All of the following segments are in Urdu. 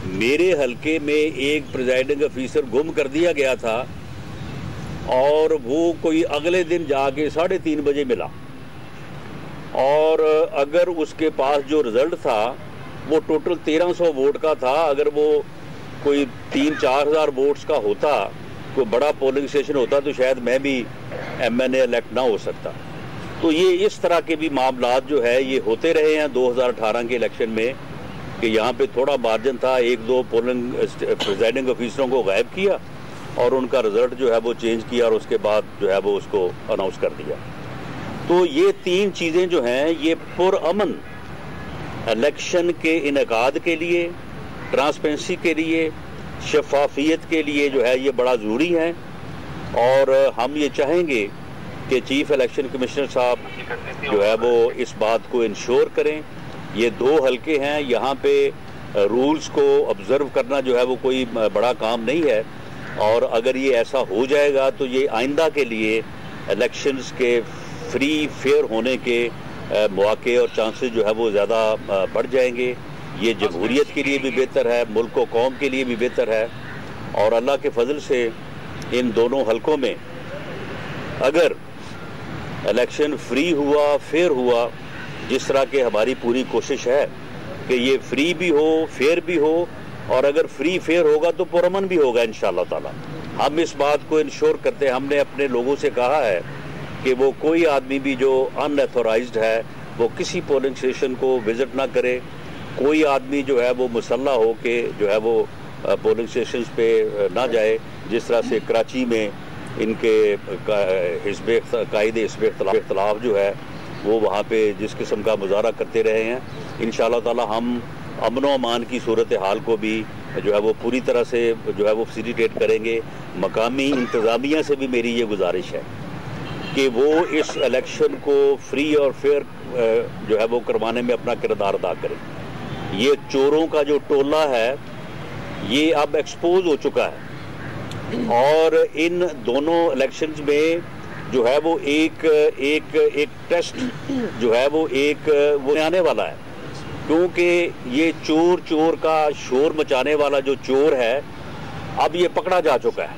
میرے حلقے میں ایک پریزائڈنگ افیسر گم کر دیا گیا تھا اور وہ کوئی اگلے دن جا کے 3:30 بجے ملا، اور اگر اس کے پاس جو رزلٹ تھا وہ ٹوٹل 1300 ووٹ کا تھا، اگر وہ کوئی 3-4 ہزار ووٹس کا ہوتا، کوئی بڑا پولنگ اسٹیشن ہوتا، تو شاید میں بھی MNA الیکٹ نہ ہو سکتا۔ تو یہ اس طرح کے بھی معاملات جو ہے یہ ہوتے رہے ہیں 2018 کے الیکشن میں، کہ یہاں پہ تھوڑا مارجن تھا، 1-2 پولنگ پریزائڈنگ افیسروں کو غائب کیا اور ان کا رزلٹ جو ہے وہ چینج کیا، اور اس کے بعد جو ہے وہ اس کو اناؤنس کر دیا۔ تو یہ 3 چیزیں جو ہیں یہ پرامن الیکشن کے انعقاد کے لیے، ٹرانسپیرنسی کے لیے، شفافیت کے لیے جو ہے یہ بڑا ضروری ہے، اور ہم یہ چاہیں گے کہ چیف الیکشن کمشنر صاحب جو ہے وہ اس بات کو انشور کریں۔ یہ 2 حلقے ہیں، یہاں پہ رولز کو آبزرو کرنا جو ہے وہ کوئی بڑا کام نہیں ہے، اور اگر یہ ایسا ہو جائے گا تو یہ آئندہ کے لیے الیکشنز کے فری فیئر ہونے کے مواقع اور چانسز جو ہے وہ زیادہ بڑھ جائیں گے۔ یہ جمہوریت کے لیے بھی بہتر ہے، ملک و قوم کے لیے بھی بہتر ہے، اور اللہ کے فضل سے ان دونوں حلقوں میں اگر الیکشن فری ہوا، فیئر ہوا، جس طرح کہ ہماری پوری کوشش ہے کہ یہ فری بھی ہو، فیئر بھی ہو، اور اگر فری فیئر ہوگا تو پرامن بھی ہوگا انشاءاللہ تعالی۔ ہم اس بات کو انشور کرتے ہیں، ہم نے اپنے لوگوں سے کہا ہے کہ وہ کوئی آدمی بھی جو ان ایتھورائزڈ ہے وہ کسی پولنگ اسٹیشن کو وزٹ نہ کرے، کوئی آدمی جو ہے وہ مسلح ہو کے جو ہے وہ پولنگ اسٹیشنز پہ نہ جائے، جس طرح سے کراچی میں ان کے قائد حزب اختلاف جو ہے وہ وہاں پہ جس قسم کا مظاہرہ کرتے رہے ہیں۔ انشاءاللہ تعالی ہم امن و امان کی صورتحال کو بھی جو ہے وہ پوری طرح سے جو ہے وہ فیسیلیٹیٹ کریں گے۔ مقامی انتظامیہ سے بھی میری یہ گزارش ہے کہ وہ اس الیکشن کو فری اور فیئر جو ہے وہ کروانے میں اپنا کردار ادا کریں۔ یہ چوروں کا جو ٹولہ ہے یہ اب ایکسپوز ہو چکا ہے، اور ان دونوں الیکشنز میں جو ہے وہ ایک ٹیسٹ جو ہے وہ وہ آنے والا ہے، کیونکہ یہ چور کا شور مچانے والا جو چور ہے اب یہ پکڑا جا چکا ہے۔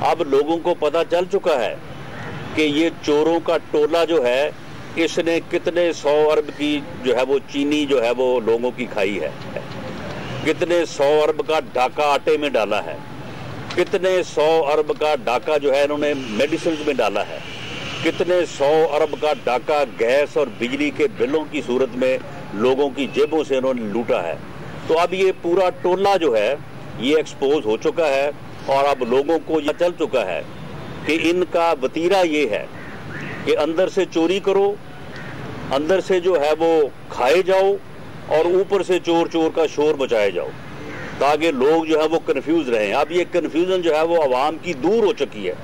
اب لوگوں کو پتہ چل چکا ہے کہ یہ چوروں کا ٹولہ جو ہے اس نے کتنے 100 ارب کی جو ہے وہ چینی جو ہے وہ لوگوں کی کھائی ہے، کتنے 100 ارب کا ڈاکہ آٹے میں ڈالا ہے، کتنے 100 ارب کا ڈاکہ جو ہے انہوں نے میڈیسنز میں ڈالا ہے، کتنے 100 ارب کا ڈاکہ گیس اور بجلی کے بلوں کی صورت میں لوگوں کی جیبوں سے انہوں نے لوٹا ہے۔ تو اب یہ پورا ٹولہ جو ہے یہ ایکسپوز ہو چکا ہے، اور اب لوگوں کو یہ چل چکا ہے کہ ان کا وتیرہ یہ ہے کہ اندر سے چوری کرو، اندر سے جو ہے وہ کھائے جاؤ، اور اوپر سے چور کا شور مچائے جاؤ، تاکہ لوگ جو ہے وہ کنفیوز رہیں۔ اب یہ کنفیوژن جو ہے وہ عوام کی دور ہو چکی ہے۔